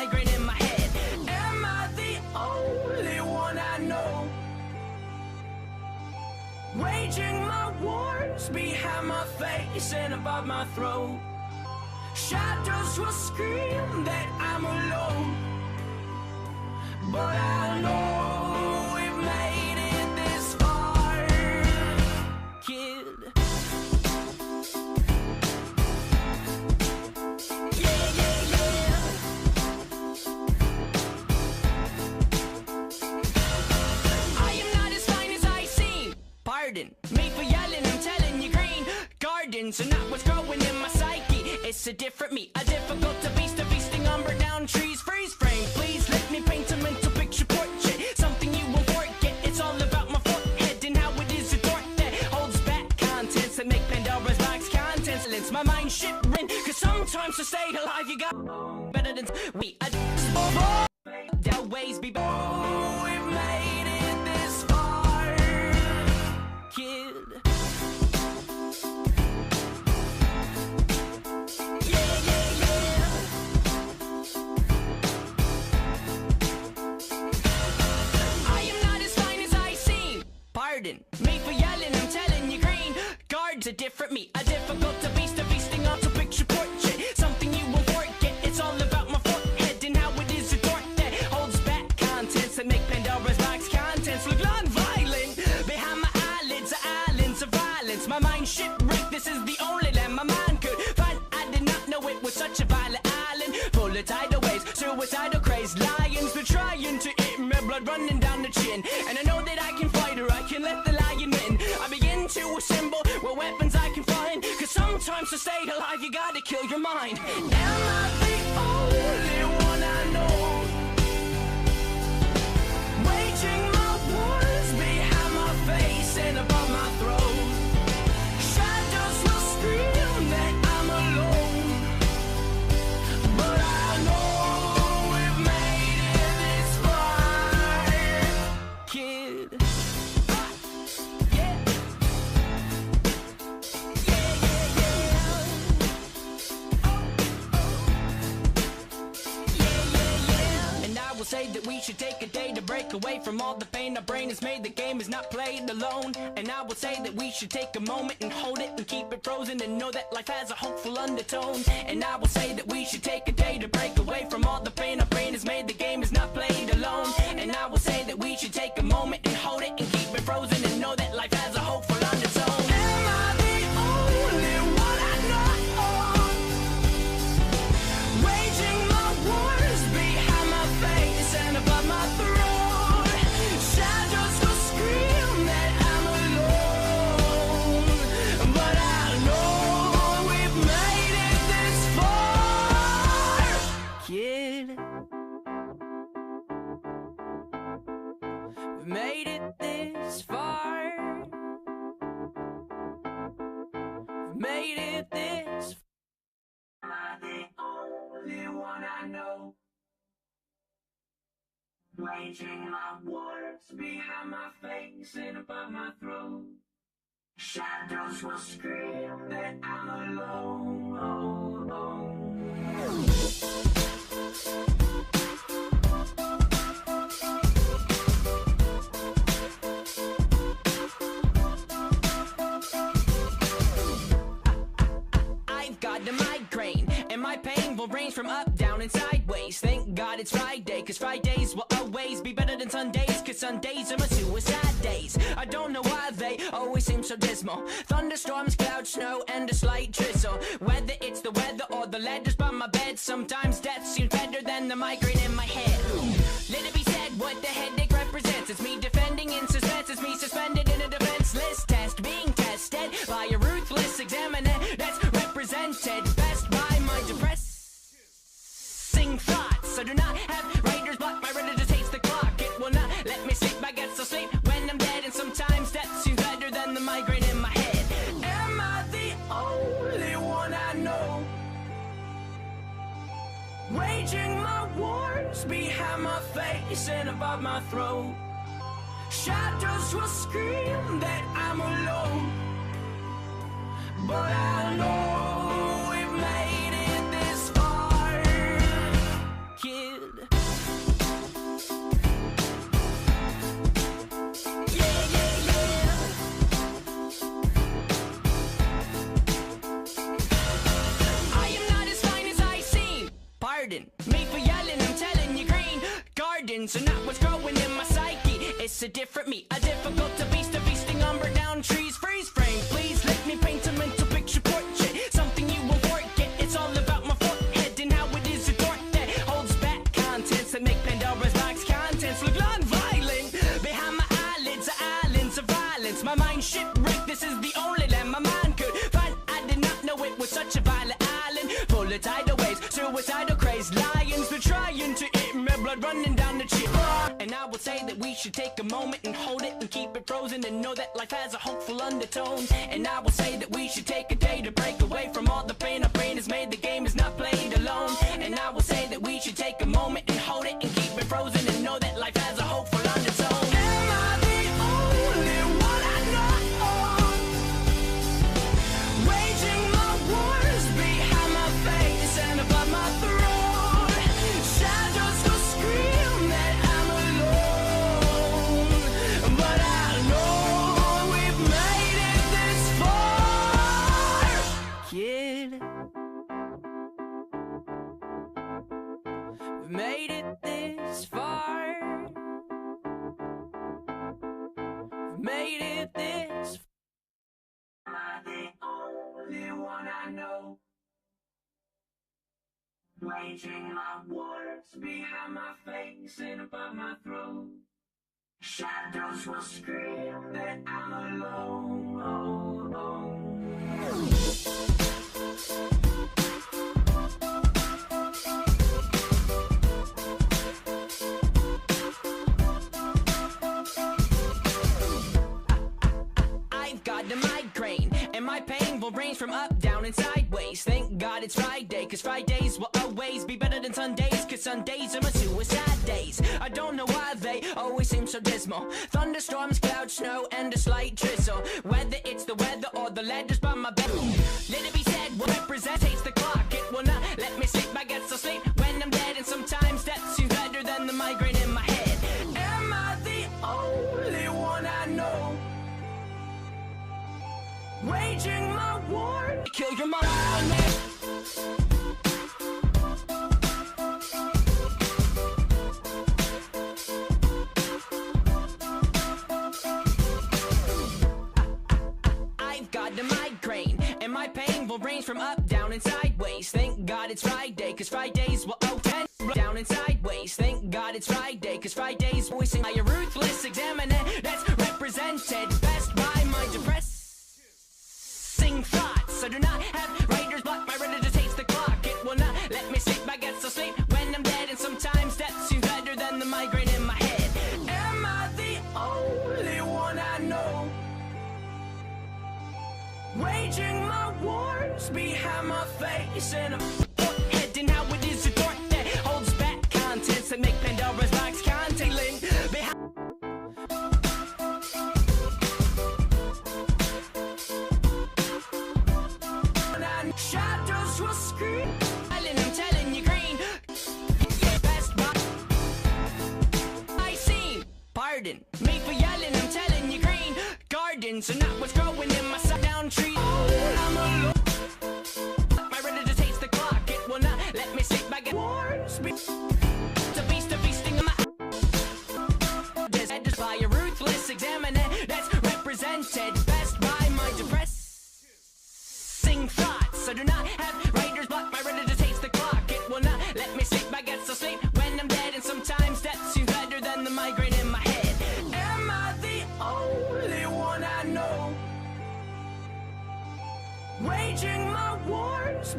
migraine in my head. Am I the only one I know? Waging my wars behind my face and above my throat. Shadows will scream that I'm alone, but I know we've made it this far, kid. Yeah, yeah, yeah. I am not as fine as I seem. Pardon me for yelling, I'm telling you, green gardens are not what's growing in my psyche. It's a different me, a difficult to beast, a feasting umber down trees, freeze frame. Please let me paint a mental picture portrait, something you won't forget. It's all about my forehead and how it is a thought that holds back contents that make Pandora's box contents. Lens my mind shivering, cause sometimes to stay alive you got better than we. There'll always be. Oh, we've made it this far, kid. Pardon me for yelling, I'm telling you, green guards a different me, a difficult to beast, a feasting on to picture portrait, something you won't forget. It's all about my forehead and how it is a thought that holds back contents that make Pandora's box contents look non-violent. Behind my eyelids are islands of violence, my mind shipwrecked. This is the only land my mind could find. I did not know it was such a violent island, full of tidal waves, suicidal crazed lions. They're trying to eat me, blood running down the chin, and I know that I can fight her, I can let the lion win. I begin to assemble what weapons I can find, cause sometimes to stay alive you gotta kill your mind. Am I the only one I know? Waging my wars behind my face and above my throat. Shadows will scream that I'm alone, but I know we've made it this far, kid. Say that we should take a day to break away from all the pain our brain has made. The game is not played alone, and I will say that we should take a moment and hold it and keep it frozen and know that life has a hopeful undertone. And I will say that we should take a day to break away from all the pain our brain has made. The game is not played alone, and I will say that we should take a moment and hold it and keep it frozen and know that life has a hopeful undertone. Am I the only one I know? Waging my wars behind my face and above my throat. Shadows will scream that I'm alone, but I know we've made it this far, kid. We've made it this far. We've made it this far. Am I the only one I know? Waging my wars behind my face and above my throat. Shadows will scream that I'm alone. Oh, oh. I've got a migraine, and my pain will range from up, down, and sideways. Thank God it's Friday, cause Fridays will always be better than Sundays, cause Sundays are my suicide days. I don't know why they always seem so dismal. Thunderstorms, clouds, snow, and a slight drizzle. Whether it's the weather or the letters by my bed, sometimes death seems better than the migraine in my head. Let it be said what the headache represents. It's me defending in suspense, it's me suspended in a defenseless test, being tested by a ruthless examiner that's represented best by my depressing thoughts. I do not have writer's block, my writer just hates the clock. It will not let me sleep, I guess I'll sleep when I'm dead. And sometimes death seems better than the migraine in my head. Am I the only one I know? Waging my wars behind my face and above my throat. Shadows will scream that I'm alone, but I know we've made it this far, kid. Pardon me for yelling, I'm telling you, green gardens are not what's growing in my psyche. It's a different me, a difficult to beast, a feasting umber down trees. Freeze frame, please let me paint a mental picture portrait. Something you won't forget, it's all about my forehead and how it is a door that holds back contents that make Pandora's box contents look non-violent. Behind my eyelids are islands of violence. My mind shipwrecked, this is the only land my mind could find. I did not know it was such a violent island, full of tidal waves, suicidal crazed lions. They're trying to eat me, blood running down the cheek. And I would say that we should take a moment and hold it and keep it frozen and know that life has a hopeful undertone. And I will say that we should take a day to break away from all the pain our brain has made. The game is not played alone. And I will say that we should take a moment and hold it and keep it frozen and know that life has a hopeful undertone. Am I the only one I know? Waging my wars behind my face and above my throne. Shadows will scream that I'm alone, but I know we've made it this far, kid. We've made it this far. We've made it this far. Am I the only one I know? Waging my wars behind my face and above my throat. Shadows will scream that I'm alone. Oh, oh. I've got a migraine, and my pain will range from up, down, and sideways. Thank God it's Friday, cause Fridays will always be better than Sundays, cause Sundays are my suicide days. I don't know why they always seem so dismal. Thunderstorms, clouds, snow, and a slight drizzle. Whether it's the weather or the letters by my bed, let it be said, what represents the clock. It will not let me sleep, I get so sleep when I'm dead. And sometimes that seems better than the migraine in my head. Am I the only one I know? Waging my war, kill your mind. I've got a migraine, and my pain will range from up, down, and sideways. Thank God it's Friday, cause Fridays will open down and sideways. Thank God it's Friday, cause Fridays voicing by a ruthless examiner that's represented best by my depressing thoughts. I do not have writer's block, my reader just hates the clock. It will not let me sleep, I get so sleep when I'm dead. And sometimes that seems better than the migraine in my head. Am I the only one I know? Waging my wars behind my face and a forehead and how it is a door that holds back contents that make Pandora's box contained behind. Shadows will scream, and I'm telling you, green. Yeah, best by I seen. Pardon me for yelling, I'm telling you, green gardens are not what's growing in my down tree. I'm alone. My reader just hates the clock. It will not let me sleep. I get wars. The beast of feasting on my just by a ruthless examiner that's represented best by my depressing thoughts. I do not have writer's block, my reader just hates the clock. It will not let me sleep, I get so sleep when I'm dead. And sometimes that seems better than the migraine in my head. Am I the only one I know? Waging my wars